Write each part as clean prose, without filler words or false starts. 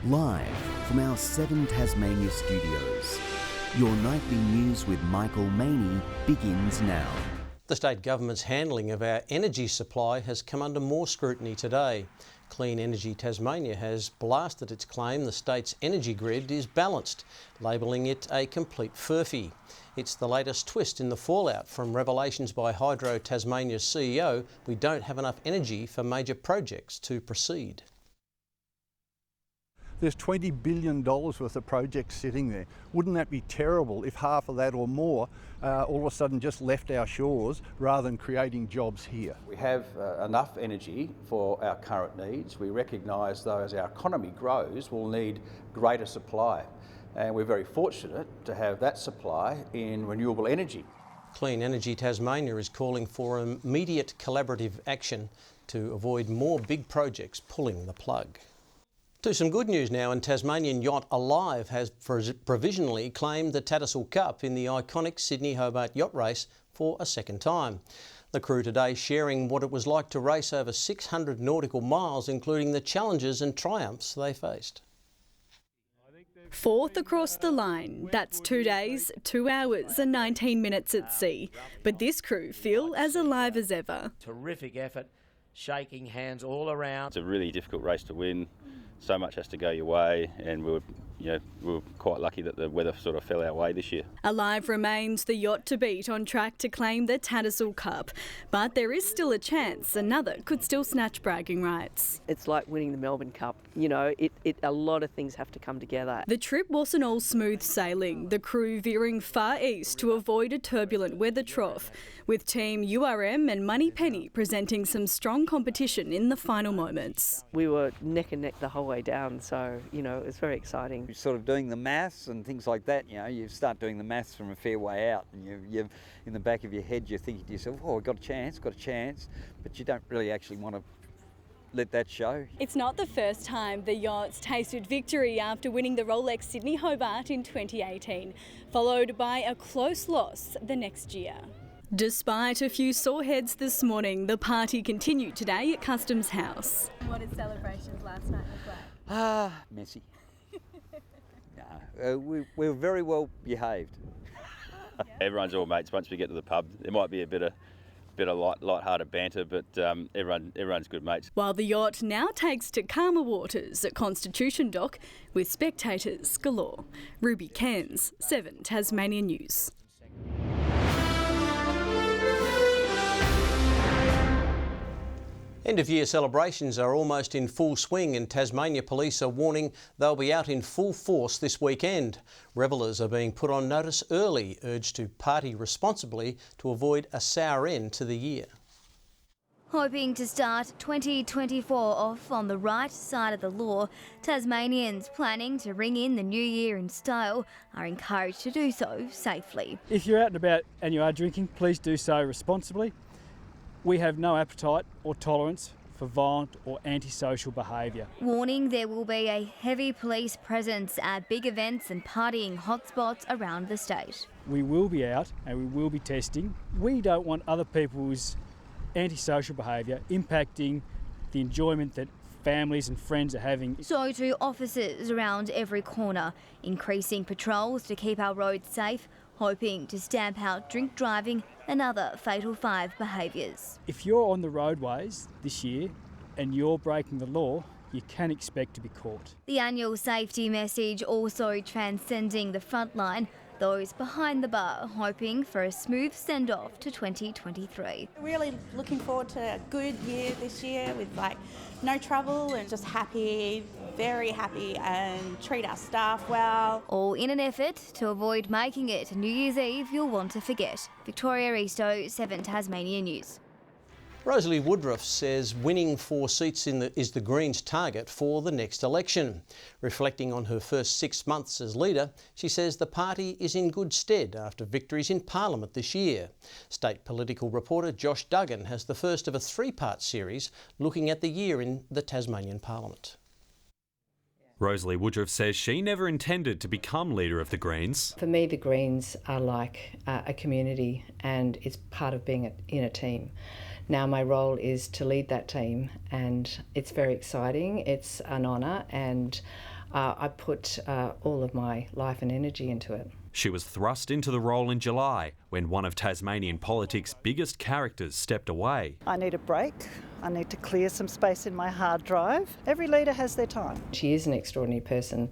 Live from our 7 Tasmania studios, your nightly news with Michael Maney begins now. The state government's handling of our energy supply has come under more scrutiny today. Clean Energy Tasmania has blasted its claim the state's energy grid is balanced, labelling it a complete furphy. It's the latest twist in the fallout from revelations by Hydro Tasmania's CEO we don't have enough energy for major projects to proceed. There's $20 billion worth of projects sitting there. Wouldn't that be terrible if half of that or more all of a sudden just left our shores rather than creating jobs here? We have enough energy for our current needs. We recognise though as our economy grows we'll need greater supply, and we're very fortunate to have that supply in renewable energy. Clean Energy Tasmania is calling for immediate collaborative action to avoid more big projects pulling the plug. To some good news now, and Tasmanian Yacht Alive has provisionally claimed the Tattersall Cup in the iconic Sydney-Hobart yacht race for a second time. The crew today sharing what it was like to race over 600 nautical miles, including the challenges and triumphs they faced. Fourth across the line, that's 2 days, 2 hours and 19 minutes at sea. But this crew feel as alive as ever. Terrific effort, shaking hands all around. It's a really difficult race to win. So much has to go your way, and we were quite lucky that the weather sort of fell our way this year. Alive remains the yacht to beat, on track to claim the Tattersall Cup. But there is still a chance another could still snatch bragging rights. It's like winning the Melbourne Cup. You know, a lot of things have to come together. The trip wasn't all smooth sailing, the crew veering far east to avoid a turbulent weather trough, with Team URM and Moneypenny presenting some strong competition in the final moments. We were neck and neck the whole way down, so, you know, it was very exciting. You're sort of doing the maths and things like that, you know, you start doing the maths from a fair way out, and you in the back of your head you're thinking to yourself, oh, I've got a chance, but you don't really actually want to let that show. It's not the first time the Yachts tasted victory after winning the Rolex Sydney Hobart in 2018, followed by a close loss the next year. Despite a few sore heads this morning, the party continued today at Customs House. What did celebrations last night look like? Messy. No, we were very well behaved. Yeah. Everyone's all mates once we get to the pub. There might be a bit of light-hearted banter, but everyone's good mates. While the yacht now takes to calmer waters at Constitution Dock with spectators galore. Ruby Cairns, 7 Tasmanian News. End-of-year celebrations are almost in full swing, and Tasmania Police are warning they'll be out in full force this weekend. Revellers are being put on notice early, urged to party responsibly to avoid a sour end to the year. Hoping to start 2024 off on the right side of the law, Tasmanians planning to ring in the new year in style are encouraged to do so safely. If you're out and about and you are drinking, please do so responsibly. We have no appetite or tolerance for violent or antisocial behaviour. Warning there will be a heavy police presence at big events and partying hotspots around the state. We will be out and we will be testing. We don't want other people's antisocial behaviour impacting the enjoyment that families and friends are having. So do officers around every corner, increasing patrols to keep our roads safe, hoping to stamp out drink driving and other Fatal 5 behaviours. If you're on the roadways this year and you're breaking the law, you can expect to be caught. The annual safety message also transcending the front line, those behind the bar hoping for a smooth send-off to 2023. Really looking forward to a good year this year with no trouble and just happy, very happy, and treat our staff well. All in an effort to avoid making it New Year's Eve you'll want to forget. Victoria Easto, 7 Tasmania News. Rosalie Woodruff says winning 4 seats is the Greens' target for the next election. Reflecting on her first 6 months as leader, she says the party is in good stead after victories in Parliament this year. State political reporter Josh Duggan has the first of a 3-part series looking at the year in the Tasmanian Parliament. Rosalie Woodruff says she never intended to become leader of the Greens. For me, the Greens are like a community, and it's part of being in a team. Now my role is to lead that team, and it's very exciting. It's an honour, and I put all of my life and energy into it. She was thrust into the role in July when one of Tasmanian politics' biggest characters stepped away. I need a break. I need to clear some space in my hard drive. Every leader has their time. She is an extraordinary person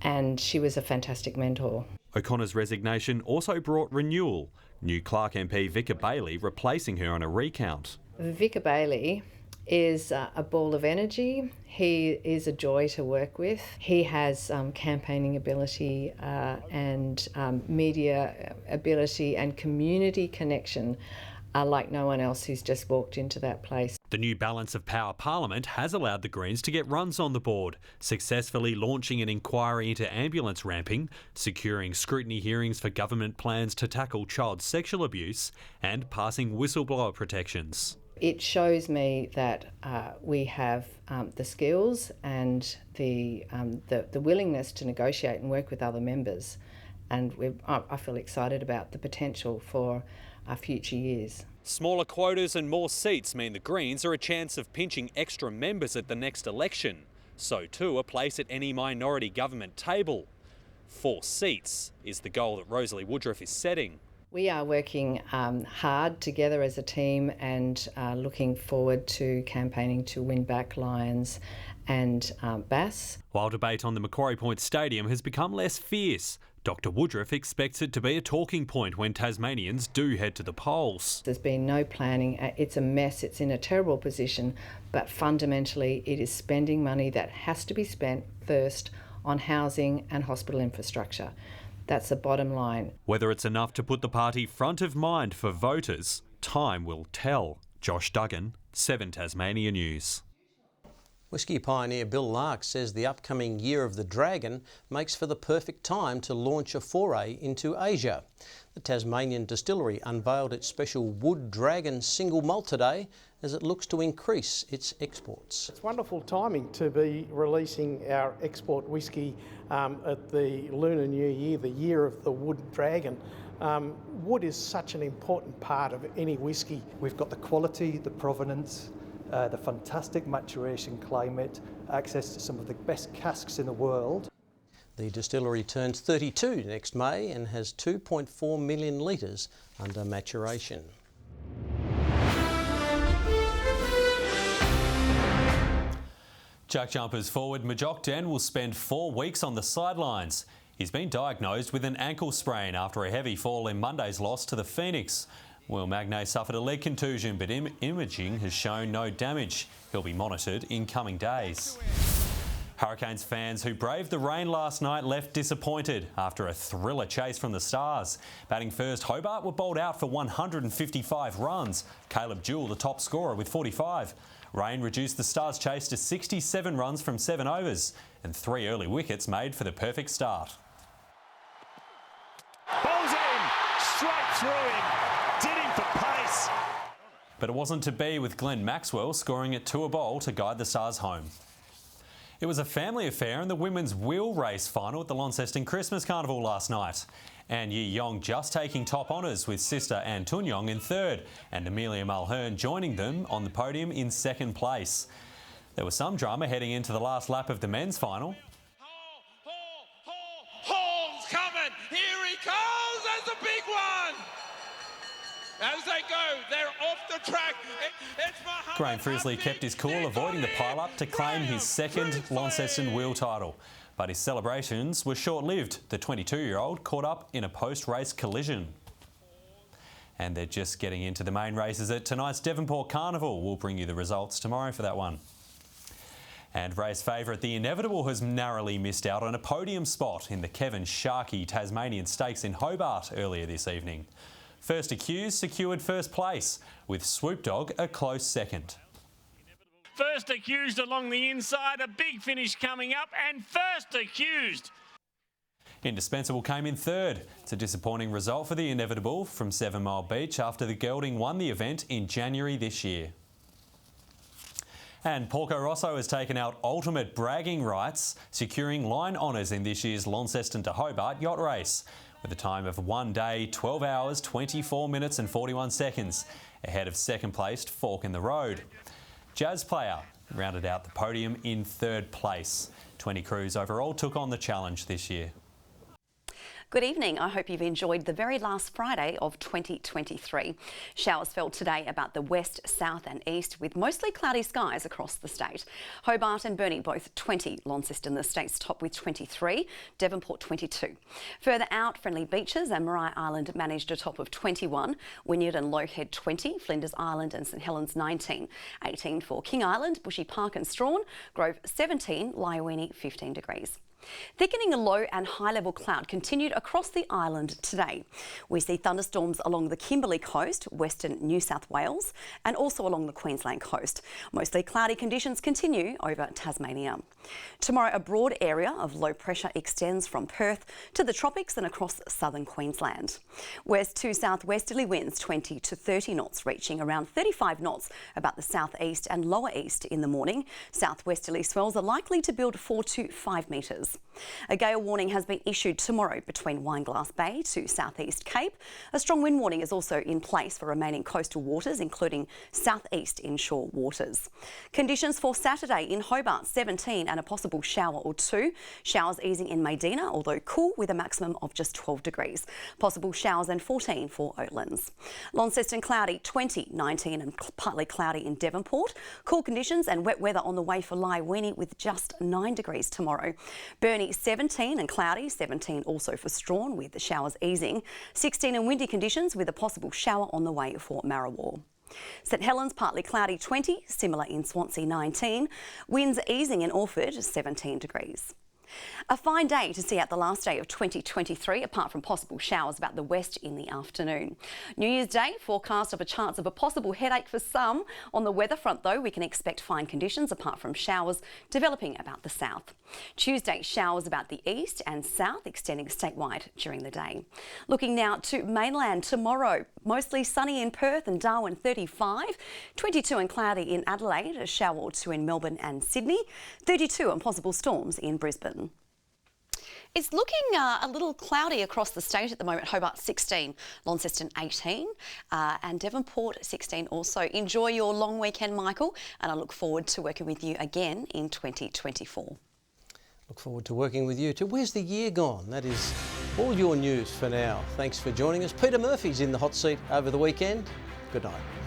and she was a fantastic mentor. O'Connor's resignation also brought renewal. New Clark MP Vicar Bailey replacing her on a recount. Vicar Bailey is a ball of energy. He is a joy to work with. He has campaigning ability and media ability and community connection like no one else who's just walked into that place. The new Balance of Power Parliament has allowed the Greens to get runs on the board, successfully launching an inquiry into ambulance ramping, securing scrutiny hearings for government plans to tackle child sexual abuse, and passing whistleblower protections. It shows me that we have the skills and the willingness to negotiate and work with other members, and I feel excited about the potential for our future years. Smaller quotas and more seats mean the Greens are a chance of pinching extra members at the next election. So too a place at any minority government table. 4 seats is the goal that Rosalie Woodruff is setting. We are working hard together as a team and looking forward to campaigning to win back Lions and Bass. While debate on the Macquarie Point Stadium has become less fierce, Dr Woodruff expects it to be a talking point when Tasmanians do head to the polls. There's been no planning. It's a mess. It's in a terrible position, but fundamentally it is spending money that has to be spent first on housing and hospital infrastructure. That's the bottom line. Whether it's enough to put the party front of mind for voters, time will tell. Josh Duggan, 7 Tasmania News. Whiskey pioneer Bill Lark says the upcoming Year of the Dragon makes for the perfect time to launch a foray into Asia. The Tasmanian distillery unveiled its special Wood Dragon single malt today as it looks to increase its exports. It's wonderful timing to be releasing our export whisky at the Lunar New Year, the Year of the Wood Dragon. Wood is such an important part of any whisky. We've got the quality, the provenance, the fantastic maturation climate, access to some of the best casks in the world. The distillery turns 32 next May and has 2.4 million litres under maturation. Jack Jumpers forward Majok Den will spend 4 weeks on the sidelines. He's been diagnosed with an ankle sprain after a heavy fall in Monday's loss to the Phoenix. Will Magnay suffered a leg contusion, but imaging has shown no damage. He'll be monitored in coming days. Hurricanes fans who braved the rain last night left disappointed after a thriller chase from the Stars. Batting first, Hobart were bowled out for 155 runs. Caleb Jewell, the top scorer, with 45. Rain reduced the Stars' chase to 67 runs from 7 overs, and 3 early wickets made for the perfect start. Bowls in, straight through him, did him for pace. But it wasn't to be, with Glenn Maxwell scoring at 2 a bowl to guide the Stars home. It was a family affair in the women's wheel race final at the Launceston Christmas Carnival last night. Anne Yi Yong just taking top honours with sister Anne Tun Yong in 3rd and Amelia Mulhern joining them on the podium in 2nd place. There was some drama heading into the last lap of the men's final. Hall's coming, here he comes, that's a big one! As they go, they're off the track. Graham Frisley kept his cool, avoiding the pile-up to claim his 2nd Launceston wheel title. But his celebrations were short-lived. The 22-year-old caught up in a post-race collision. And they're just getting into the main races at tonight's Devonport Carnival. We'll bring you the results tomorrow for that one. And race favourite The Inevitable has narrowly missed out on a podium spot in the Kevin Sharkey Tasmanian Stakes in Hobart earlier this evening. First Accused secured 1st place, with Swoop Dog a close 2nd. First Accused along the inside, a big finish coming up, and First Accused. Indispensable came in 3rd. It's a disappointing result for The Inevitable from 7 Mile Beach after the gelding won the event in January this year. And Porco Rosso has taken out ultimate bragging rights, securing line honours in this year's Launceston to Hobart yacht race, with a time of 1 day, 12 hours, 24 minutes and 41 seconds, ahead of 2nd placed Fork in the Road. Jazz Player rounded out the podium in 3rd place. 20 crews overall took on the challenge this year. Good evening. I hope you've enjoyed the very last Friday of 2023. Showers fell today about the west, south and east with mostly cloudy skies across the state. Hobart and Burnie both 20, Launceston the state's top with 23, Devonport 22. Further out, Friendly Beaches and Maria Island managed a top of 21, Wynyard and Lowhead 20, Flinders Island and St Helens 19, 18 for King Island, Bushy Park and Strawn, Grove 17, Lyowini 15 degrees. Thickening low and high level cloud continued across the island today. We see thunderstorms along the Kimberley coast, western New South Wales and also along the Queensland coast. Mostly cloudy conditions continue over Tasmania. Tomorrow a broad area of low pressure extends from Perth to the tropics and across southern Queensland. West to southwesterly winds 20 to 30 knots, reaching around 35 knots about the southeast and lower east in the morning. Southwesterly swells are likely to build 4 to 5 metres. A gale warning has been issued tomorrow between Wineglass Bay to Southeast Cape. A strong wind warning is also in place for remaining coastal waters, including southeast inshore waters. Conditions for Saturday in Hobart 17 and a possible shower or two. Showers easing in Medina, although cool with a maximum of just 12 degrees. Possible showers and 14 for Oatlands. Launceston cloudy 20, 19 and partly cloudy in Devonport. Cool conditions and wet weather on the way for Lyowini with just 9 degrees tomorrow. Burnie 17 and cloudy, 17 also for Strawn with the showers easing, 16 and windy conditions with a possible shower on the way for Marrawar. St Helens partly cloudy 20, similar in Swansea 19, winds easing in Orford 17 degrees. A fine day to see out the last day of 2023, apart from possible showers about the west in the afternoon. New Year's Day, forecast of a chance of a possible headache for some. On the weather front though, we can expect fine conditions apart from showers developing about the south. Tuesday, showers about the east and south extending statewide during the day. Looking now to mainland tomorrow, mostly sunny in Perth and Darwin 35, 22 and cloudy in Adelaide, a shower or two in Melbourne and Sydney, 32 and possible storms in Brisbane. It's looking a little cloudy across the state at the moment. Hobart 16, Launceston 18 and Devonport 16 also. Enjoy your long weekend, Michael, and I look forward to working with you again in 2024. Look forward to working with you too. Where's the year gone? That is all your news for now. Thanks for joining us. Peter Murphy's in the hot seat over the weekend. Good night.